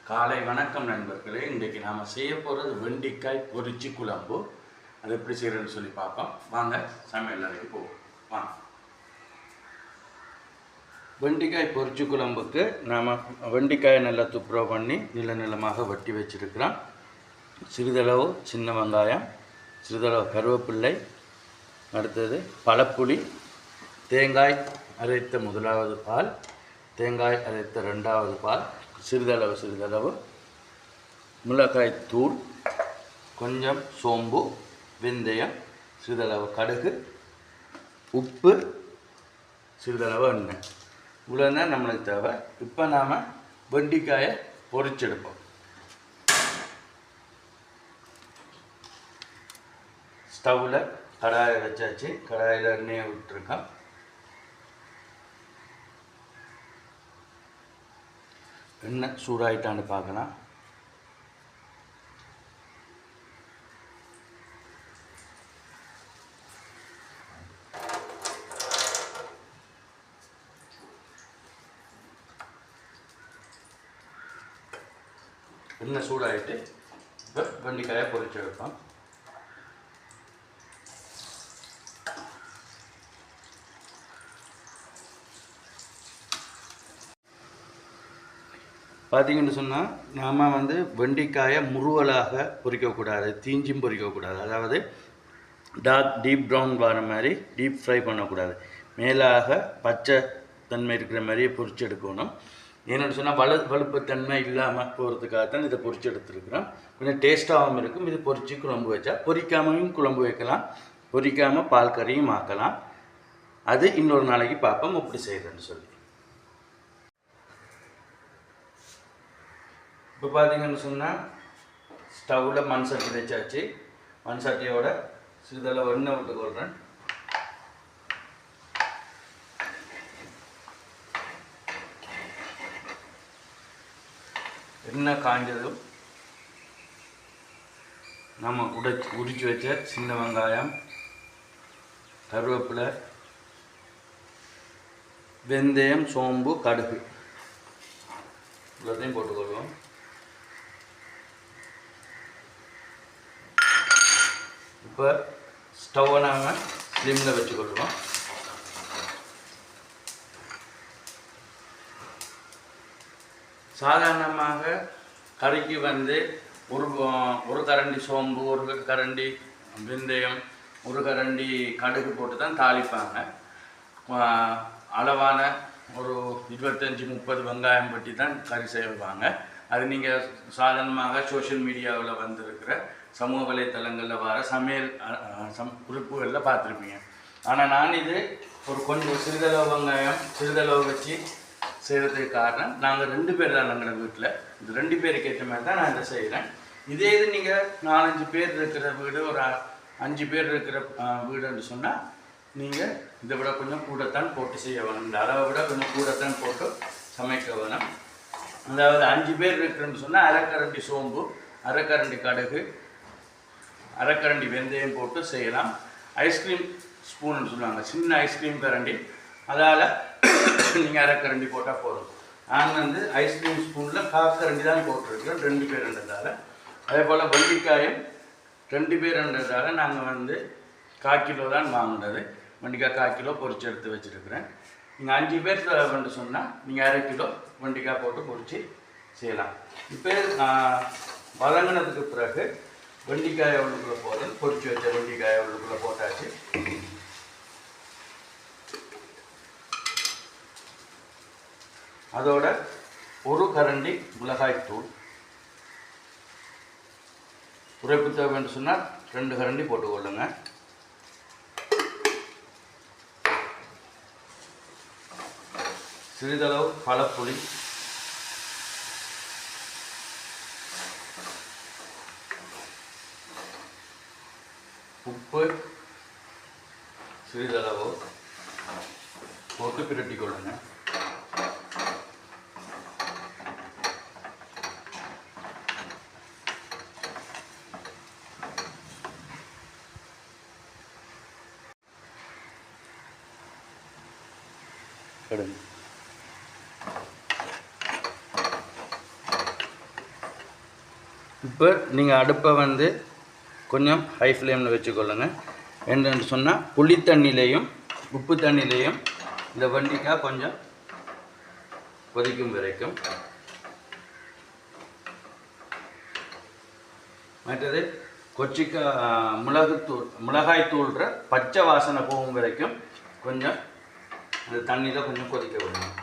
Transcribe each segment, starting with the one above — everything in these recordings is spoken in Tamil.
காலை வணக்கம் நண்பர்களே. இன்றைக்கு நாம் செய்ய போகிறது வெண்டிக்காய் பொரிச்சி குழம்பு. அது எப்படி செய்கிறேன்னு சொல்லி பார்ப்போம். வாங்க சமையல் அறைக்கு போவோம். வாங்க. வெண்டிக்காய் பொரிச்சி குழம்புக்கு நாம் வெண்டிக்காயை நல்லா துப்புரவு பண்ணி நீளமாக வெட்டி வச்சிருக்கிறோம். சிறிதளவு சின்ன வெங்காயம், சிறிதளவு கருவேப்பிள்ளை, அடுத்தது பழப்புளி, தேங்காய் அரைத்த முதலாவது பால், தேங்காய் அரைத்த ரெண்டாவது பால், சிறிதளவு மிளகாய் தூள், கொஞ்சம் சோம்பு, வெந்தயம், சிறிதளவு கடுகு, உப்பு, சிறிதளவு எண்ணெய். இவ்வளோதான் நம்மளுக்கு தேவை. இப்போ நாம் வெண்டிக்காயை பொரிச்செடுப்போம். ஸ்டவ்வில் கடாயை வச்சாச்சு. கடாயில் எண்ணெயை விட்டுருக்கோம். எண்ணெய் சூடாயிட்டான்னு பார்க்கலாம். எண்ணெய் சூடாயிட்டு இப்போ வெண்டிக்காயை பொரிச்சு எடுப்போம். பார்த்திங்கன்னு சொன்னால் நாம் வெண்டிக்காயை முறுவலாக பொரிக்கக்கூடாது, தீஞ்சும் பொரிக்கக்கூடாது. அதாவது டீப் ப்ரௌன் வர மாதிரி டீப் ஃப்ரை பண்ணக்கூடாது. மேலாக பச்சை தன்மை இருக்கிற மாதிரியே பொரிச்சு எடுக்கணும். ஏன்னு சொன்னால் வலுப்புத்தன்மை இல்லாமல் போகிறதுக்காகத்தான் இதை பொரிச்சு எடுத்துருக்குறோம். கொஞ்சம் டேஸ்ட்டாகவும் இருக்கும். இது பொரிச்சு குழம்பு வச்சா, பொரிக்காமையும் குழம்பு வைக்கலாம், பொரிக்காமல் பால் கறியும் ஆக்கலாம். அது இன்னொரு நாளைக்கு பார்ப்போம் எப்படி செய்கிறேன்னு சொல்லி. இப்போ பார்த்தீங்கன்னு சொன்னால் ஸ்டவ்வில் மண் சட்டி வச்சாச்சு. மண் சட்டியோட சிறிதளவு எண்ணெய் விட்டுக்கொள்கிறேன். எண்ணெய் காஞ்சதும் நம்ம உரிச்சு வச்ச சின்ன வெங்காயம், கருவேப்பிலை, வெந்தயம், சோம்பு, கடுகு எல்லாத்தையும் போட்டுக்கொள்வோம். இப்போ ஸ்டவ்வை நாம் ஸ்லிம்மில் வச்சுக்கொள்வோம். சாதாரணமாக கறிக்கு ஒரு கரண்டி சோம்பு, ஒரு கரண்டி வெந்தயம், ஒரு கரண்டி கடுகு போட்டு தான் தாளிப்பாங்க. அளவான ஒரு 25-30 வெங்காயம் பற்றி தான் கறி செய்வாங்க. அது நீங்கள் சாதாரணமாக சோஷியல் மீடியாவில் வந்திருக்கிற சமூக வலைத்தளங்களில் வர சமையல் குறிப்புகளில் பார்த்துருப்பீங்க. ஆனால் நான் இது கொஞ்சம் சிறிதளவு வெங்காயம் சிறிதளவு வச்சு செய்கிறதுக்கு காரணம், நாங்கள் 2 பேர் தான் எங்களோட வீட்டில். இந்த 2 பேருக்கு ஏற்ற மாதிரி தான் நான் இதை செய்கிறேன். இதே இது நீங்கள் 4-5 பேர் இருக்கிற வீடு, ஒரு 5 பேர் இருக்கிற வீடுன்னு சொன்னால் நீங்கள் இதை விட கொஞ்சம் கூடத்தான் போட்டு செய்ய வேணும். இந்த அளவை விட கொஞ்சம் கூடத்தான் போட்டு சமைக்க வேணும். அதாவது 5 பேர் இருக்கிறேன்னு சொன்னால் அரைக்கரண்டி சோம்பு, அரைக்கரண்டி கடுகு, அரைக்கரண்டி வெந்தயம் போட்டு செய்யலாம். ஐஸ்கிரீம் ஸ்பூன்னு சொல்லுவாங்க, சின்ன ஐஸ்கிரீம் கரண்டி, அதால் நீங்கள் அரைக்கரண்டி போட்டால் போதும். நான் ஐஸ்கிரீம் ஸ்பூனில் 1/4 கரண்டி தான் போட்டிருக்கிறேன், 2 பேருன்றதால். அதே போல் வெண்டிக்காயும் 2 பேருன்றதால் நாங்கள் 1/4 கிலோ தான் வாங்கினது. வெண்டிக்காய் 1/4 கிலோ பொரிச்சு எடுத்து வச்சுருக்கிறேன். நீங்கள் 5 பேர் தேவைன்னு சொன்னால் நீங்கள் 1/2 கிலோ வெண்டிக்காய் போட்டு பொரித்து செய்யலாம். இப்போ வதங்கினதுக்கு பிறகு வெண்டிக்காயை உள்ளுக்குள்ளே போடுறது, பொரிச்சு வச்ச வெண்டிக்காயை உள்ளுக்குள்ளே போட்டாச்சு. அதோட ஒரு கரண்டி மிளகாய் தூள், உரைப்பு தேவைன்னு சொன்னால் 2 கரண்டி போட்டுக்கொள்ளுங்க. சிறிதளவு பழப்புளி, உப்பு சிறிதளவு போட்டு பிரட்டி கொள்ளுங்க. இப்போ நீங்கள் அடுப்பை வந்து கொஞ்சம் ஹை ஃப்ளேமில் வச்சுக்கொள்ளுங்க. என்னென்னு சொன்னால் புளி தண்ணியிலையும் உப்பு தண்ணியிலையும் இந்த வெண்டைக்காய் கொஞ்சம் கொதிக்கும் வரைக்கும். மற்றது மிளகாய் தூள்ற பச்சை வாசனை போகும் வரைக்கும் கொஞ்சம் அந்த தண்ணியில் கொஞ்சம் கொதிக்க விடணும்.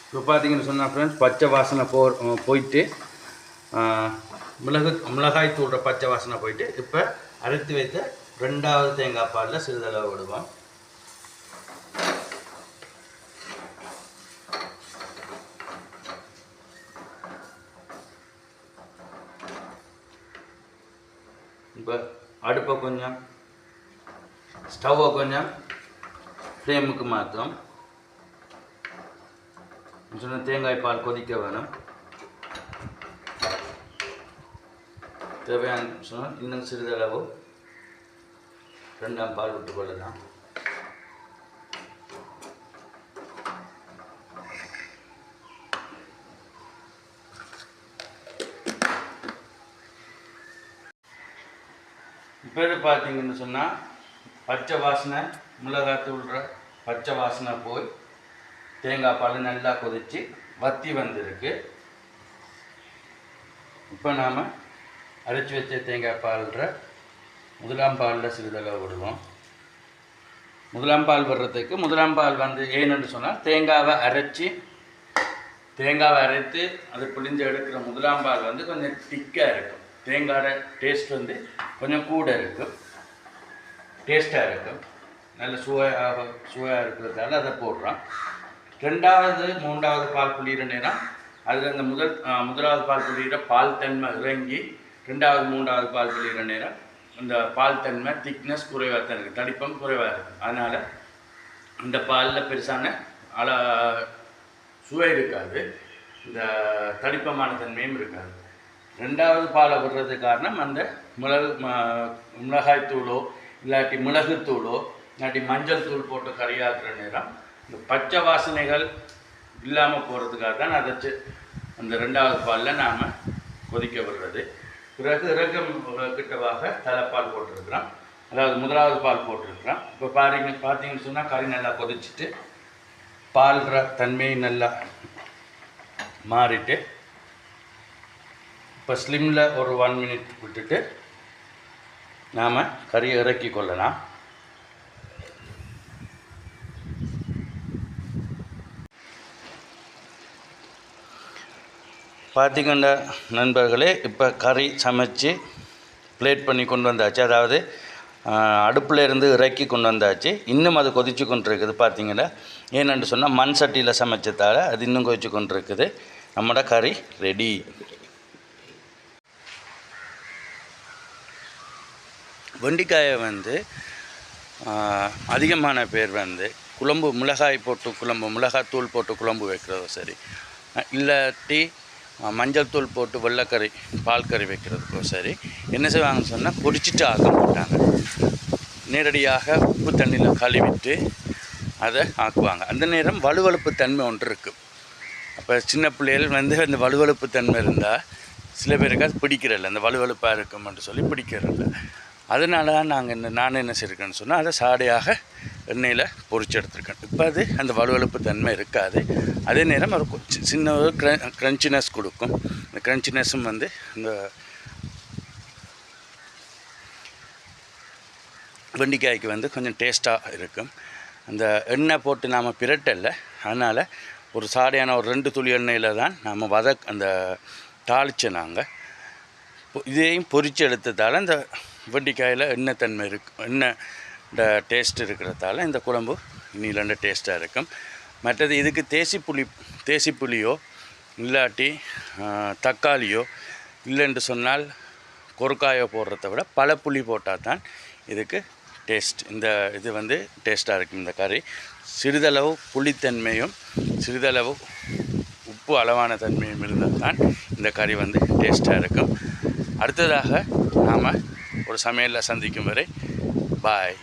இப்போ பார்த்தீங்கன்னு சொன்னால் ஃப்ரெண்ட்ஸ் பச்சை வாசனை போயிட்டு மிளகாய் தூள்ற பச்சை வாசனை போயிட்டு இப்போ அரைத்து வைத்த 2வது தேங்காய் பாலில் சிறிதளவு விடுவோம். இப்போ அடுப்பை கொஞ்சம் ஸ்டவ்வை கொஞ்சம் ஃப்ளேமுக்கு மாற்றும். சொன்ன தேங்காய் பால் கொதிக்க வேணும். தேவையான சொன்னால் இன்னும் சிறிதளவு 2ஆம் பால் விட்டு கொள்ளலாம். இப்போ பார்த்தீங்கன்னு சொன்னால் பச்சை வாசனை மிளகாத்தூள்ற பச்சை வாசனை போய் தேங்காய் பால் நல்லா கொதித்து வத்தி வந்திருக்கு. இப்போ நாம் அரைச்சி வச்ச தேங்காய் பால்ற 1ஆம் பாலில் சிறிதளவு விடுவோம். 1ஆம் பால் வர்றதுக்கு 1ஆம் பால் வந்து ஏன்னு சொன்னால் தேங்காவை அரைத்து அது புளிஞ்சு எடுக்கிற 1ஆம் பால் வந்து கொஞ்சம் திக்காக இருக்கும். தேங்காயோட டேஸ்ட் வந்து கொஞ்சம் கூட இருக்கும், டேஸ்ட்டாக இருக்கும், நல்ல சுவையாக இருக்கிறதால அதை போடுறோம். 2வது 3வது பால் புளிகிற நேரம் அதில் இந்த முதலாவது பால் புளிகிற பால் தன்மை இறங்கி 2வது 3வது பால் புளிகிற நேரம் இந்த பால் தன்மை திக்னஸ் குறைவாக தான் இருக்குது, தடிப்பம் குறைவாக இருக்குது. அதனால் இந்த பாலில் பெருசான சுவை இருக்காது, இந்த தடிப்பமான தன்மையும் இருக்காது. 2வது பாலை விடுறது காரணம் அந்த மிளகாய் தூளோ இல்லாட்டி மிளகுத்தூளோ இல்லாட்டி மஞ்சள் தூள் போட்டு கறியாக்குற நேரம் இந்த பச்சை வாசனைகள் இல்லாமல் போகிறதுக்காக தான் அதை அந்த 2வது பாலில் நாம் கொதிக்க விடுறது. பிறகு கிட்டவாக தலைப்பால் போட்டிருக்கிறோம், அதாவது 1வது பால் போட்டிருக்கிறோம். இப்போ பார்த்தீங்கன்னு சொன்னால் கறி நல்லா கொதிச்சுட்டு பால்ற தன்மையை நல்லா மாறிட்டு இப்போ ஸ்லிம்மில் ஒரு 1 மினிட் விட்டுட்டு நாம் கறியை இறக்கி கொள்ளலாம். பார்த்திங்கன்னா நண்பர்களே, இப்போ கறி சமைச்சு பிளேட் பண்ணி கொண்டு வந்தாச்சு, அதாவது அடுப்பில் இருந்து இறக்கி கொண்டு வந்தாச்சு. இன்னும் அது கொதிச்சு கொண்டு இருக்குது. பார்த்திங்கன்னா ஏன்னு சொன்னால் மண் சட்டியில் சமைச்சதால் அது இன்னும் கொதிச்சு கொண்டு இருக்குது. நம்மளோட கறி ரெடி. வெண்டைக்காயை வந்து அதிகமான பேர் வந்து குழம்பு மிளகாய் போட்டு குழம்பு மிளகாத்தூள் போட்டு குழம்பு வைக்கிறதோ சரி, இல்லாட்டி மஞ்சள் தூள் போட்டு வெள்ளைக்கறி பால் கறி வைக்கிறதுக்கோ சரி, என்ன செய்வாங்கன்னு சொன்னால் பொரிச்சிட்டு ஆக்க மாட்டாங்க, நேரடியாக உப்பு தண்ணியில் கழுவிட்டு அதை ஆக்குவாங்க. அந்த நேரம் வலுவழுப்பு தன்மை ஒன்று இருக்குது. அப்போ சின்ன பிள்ளைகள் வந்து அந்த வலுவழுப்பு தன்மை இருந்தால் சில பேருக்கு அது பிடிக்கிறதில்ல, அந்த வலுவழுப்பாக இருக்குமென்று சொல்லி பிடிக்கிறதில்ல. அதனால தான் நான் என்ன செய்யிருக்கேன்னு சொன்னால் அதை சாடையாக எண்ணெயில் பொரிச்சு எடுத்துருக்கேன். இப்போ அது அந்த வலுவழுப்பு தன்மை இருக்காது. அதே நேரம் ஒரு சின்ன ஒரு க்ரன்ச்சினஸ் கொடுக்கும். இந்த க்ரன்ச்சினஸும் வந்து இந்த வெண்டைக்காய்க்கு வந்து கொஞ்சம் டேஸ்ட்டாக இருக்கும். அந்த எண்ணெய் போட்டு நாம் பிரட்டலை, அதனால் ஒரு சாடையான ஒரு 2 துளி எண்ணெயில் தான் நாம் அந்த தாளித்து நாங்கள் இதையும் பொரித்து எடுத்ததால் இந்த வெண்டைக்காயில் எண்ணெய் தன்மை எண்ணெய் டேஸ்ட் இருக்கிறதால இந்த குழம்பு இன்னிலண்ட டேஸ்ட்டாக இருக்கும். மற்றது இதுக்கு தேசி புளியோ இல்லாட்டி தக்காளியோ இல்லைன்னு சொன்னால் கொறுக்காயோ போடுறத விட பழப்புளி போட்டால் தான் இதுக்கு டேஸ்ட். இது வந்து டேஸ்ட்டாக இருக்கும். இந்த கறி சிறிதளவு புளித்தன்மையும் சிறிதளவு உப்பு அளவான தன்மையும் இருந்தால் தான் இந்த கறி வந்து டேஸ்ட்டாக இருக்கும். அடுத்ததாக நாம் ஒரு சமையலில் சந்திக்கும் வரை பாய்.